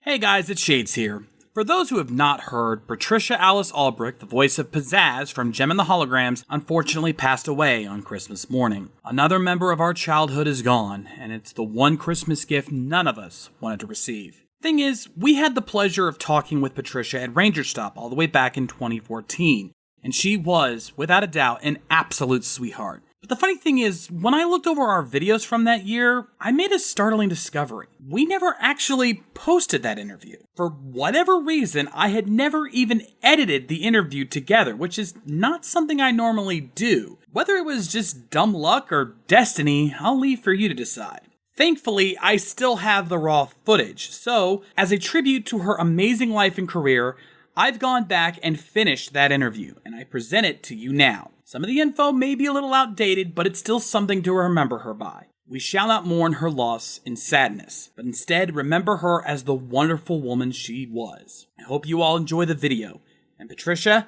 Hey guys, it's Shades here. For those who have not heard, Patricia Alice Albrecht, the voice of Pizzazz from Jem and the Holograms, unfortunately passed away on Christmas morning. Another member of our childhood is gone, and it's the one Christmas gift none of us wanted to receive. Thing is, we had the pleasure of talking with Patricia at Rangerstop all the way back in 2014, and she was, without a doubt, an absolute sweetheart. But the funny thing is, when I looked over our videos from that year, I made a startling discovery. We never actually posted that interview. For whatever reason, I had never even edited the interview together, which is not something I normally do. Whether it was just dumb luck or destiny, I'll leave for you to decide. Thankfully, I still have the raw footage, so as a tribute to her amazing life and career, I've gone back and finished that interview, and I present it to you now. Some of the info may be a little outdated, but it's still something to remember her by. We shall not mourn her loss in sadness, but instead remember her as the wonderful woman she was. I hope you all enjoy the video, and Patricia,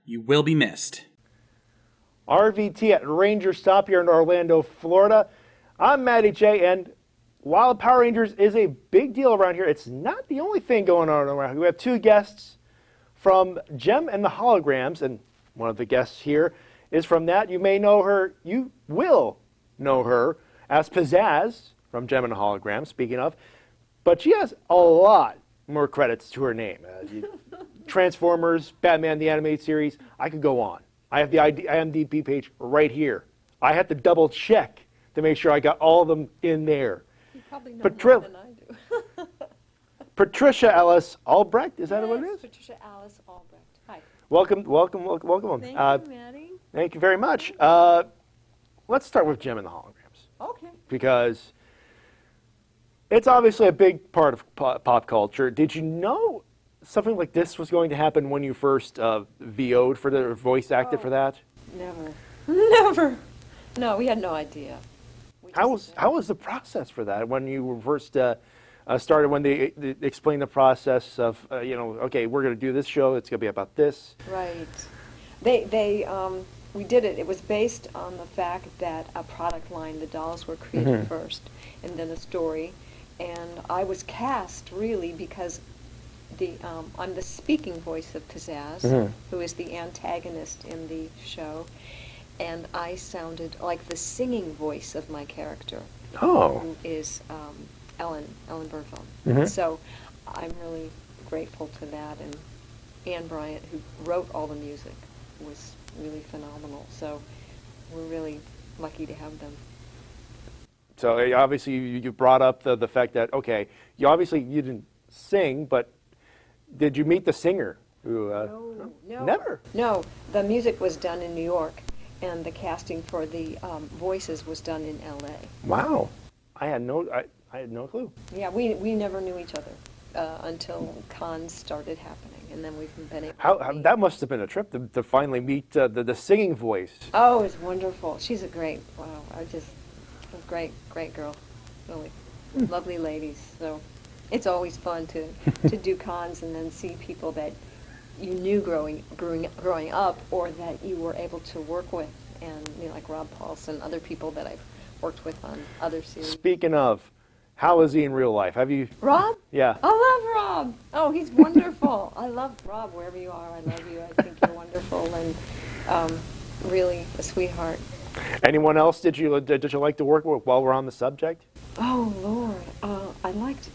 you will be missed. RVT at Rangerstop here in Orlando, Florida. I'm Matty J, and while Power Rangers is a big deal around here, it's not the only thing going on around here. We have two guests from Jem and the Holograms, and one of the guests here is from that. You may know her, you will know her as Pizzazz from Jem and the Holograms, speaking of, but she has a lot more credits to her name. Transformers, Batman the Animated Series, I could go on. I have the IMDb page right here. I had to double check to make sure I got all of them in there. You probably know more than I do. Patricia Alice Albrecht, is that what it is? Patricia Alice Albrecht. Hi. Welcome. Thank you, Maddie. Thank you very much. Let's start with Jem and the Holograms. Okay. Because it's obviously a big part of pop culture. Did you know something like this was going to happen when you first VO'd for the voice acted for that? Never. No, we had no idea. How was the process for that when you were first started, when they explained the process of, okay, we're going to do this show, it's going to be about this? Right. We did it. It was based on the fact that a product line, the dolls were created first, and then a story. And I was cast, really, because I'm the speaking voice of Pizzazz, who is the antagonist in the show. And I sounded like the singing voice of my character, who is Ellen Burfeld. So I'm really grateful to that. And Ann Bryant, who wrote all the music, was really phenomenal. So we're really lucky to have them. So obviously you brought up the fact that, okay, you didn't sing, but did you meet the singer? No. Never? No, the music was done in New York, and the casting for the voices was done in L.A. Wow. I had no clue. Yeah, we never knew each other until cons started happening, and then we've been able to meet. That must have been a trip to finally meet the singing voice. Oh, it was wonderful. She's a great girl, really lovely ladies. So it's always fun to do cons and then see people that you knew growing up, or that you were able to work with, and like Rob Paulson, other people that I've worked with on other series. Speaking of, how is he in real life? Have you? Rob? Yeah. I love Rob. Oh, he's wonderful. I love Rob wherever you are. I love you. I think you're wonderful and really a sweetheart. Anyone else did you like to work with while we're on the subject? Oh Lord, I liked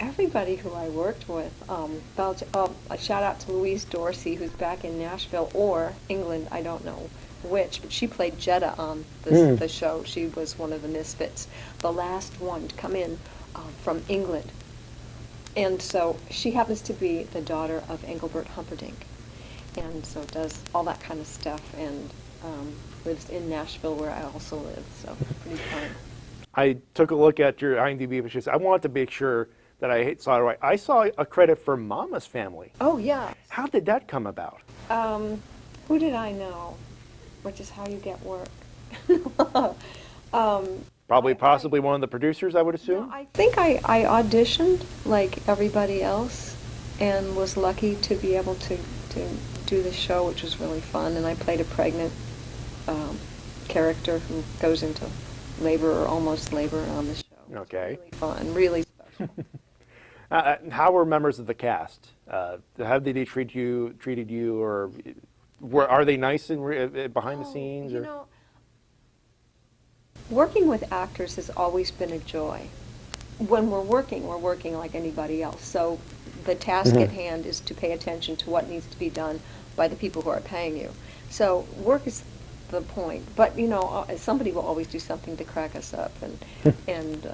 everybody who I worked with. A shout out to Louise Dorsey, who's back in Nashville or England. I don't know which, but she played Jetta on the show. She was one of the Misfits, the last one to come in from England. And so she happens to be the daughter of Engelbert Humperdinck, and so does all that kind of stuff, and lives in Nashville where I also live, so pretty fun. I took a look at your IMDb, because I wanted to make sure that I saw it right. I saw a credit for Mama's Family. Oh, yeah. How did that come about? Who did I know? Which is how you get work. Possibly one of the producers, I would assume? No, I think I auditioned like everybody else and was lucky to be able to do the show, which was really fun. And I played a pregnant character who goes into labor or almost labor on the show. Okay. Really fun, really special. How were members of the cast? How did they treated you, or are they nice behind the scenes? You know, working with actors has always been a joy. When we're working like anybody else. So the task at hand is to pay attention to what needs to be done by the people who are paying you. So work is the point. But, you know, somebody will always do something to crack us up. And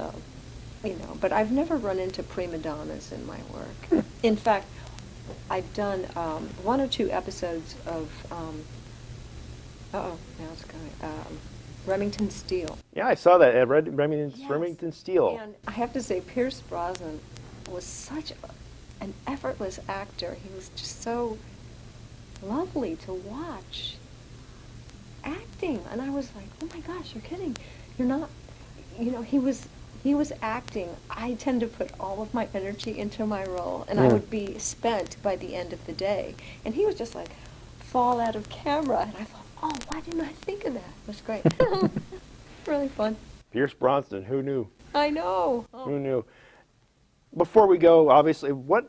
you know, but I've never run into prima donnas in my work. In fact, I've done 1 or 2 episodes of, now it's going, Remington Steele. Yeah, I saw that at Remington Steele. And I have to say, Pierce Brosnan was such an effortless actor. He was just so lovely to watch acting. And I was like, oh my gosh, you're kidding. You're not, you know, he was acting. I tend to put all of my energy into my role, and I would be spent by the end of the day. And he was just like, fall out of camera. And I thought, oh, why didn't I think of that? It was great. Really fun. Pierce Brosnan, who knew? I know. Oh. Who knew? Before we go, obviously, what's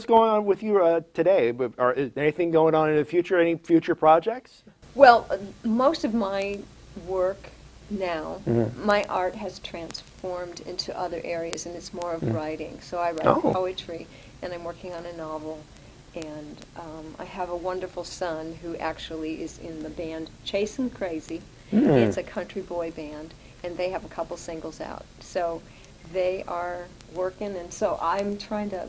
going on with you today? Is anything going on in the future? Any future projects? Well, most of my work now, my art has transformed into other areas, and it's more of writing. So I write poetry, and I'm working on a novel. And I have a wonderful son who actually is in the band Chasin' Crazy. It's a country boy band, and they have a couple singles out. So they are working, and so I'm trying to,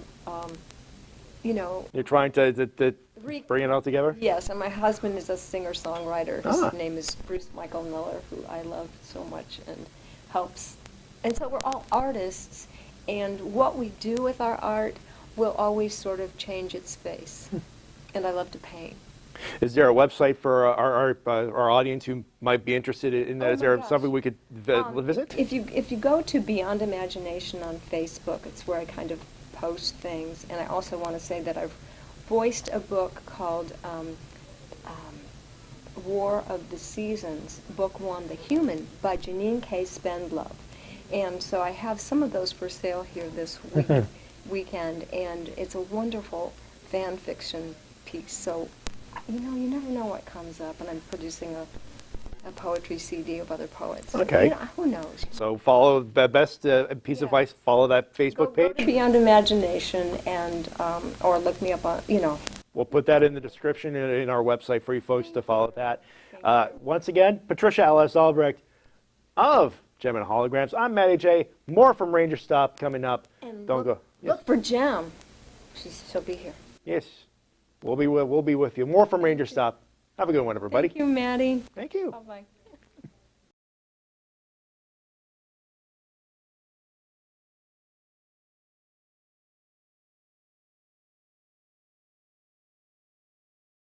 you know... You're trying to bring it all together? Yes, and my husband is a singer-songwriter. His name is Bruce Michael Miller, who I love so much and helps. And so we're all artists, and what we do with our art will always sort of change its face. And I love to paint. Is there a website for our audience who might be interested in that? Is there something we could visit? If you go to Beyond Imagination on Facebook, it's where I kind of post things. And I also want to say that I've voiced a book called War of the Seasons, Book 1, The Human, by Janine K. Spendlove. And so I have some of those for sale here this weekend, and it's a wonderful fan fiction piece. So, you know, you never know what comes up, and I'm producing a poetry CD of other poets. Okay. You know, who knows? So follow the best piece of advice. Follow that Facebook page. Go to Beyond Imagination, and or look me up on, you know. We'll put that in the description in our website for you folks to follow that. Once again, Patricia Alice Albrecht of Gem and Holograms. I'm Matty J. More from Rangerstop coming up. And Don't go. Look for Gem. She'll be here. Yes, we'll be with you. More from Rangerstop. Have a good one, everybody. Thank you, Maddie. Thank you. Bye-bye.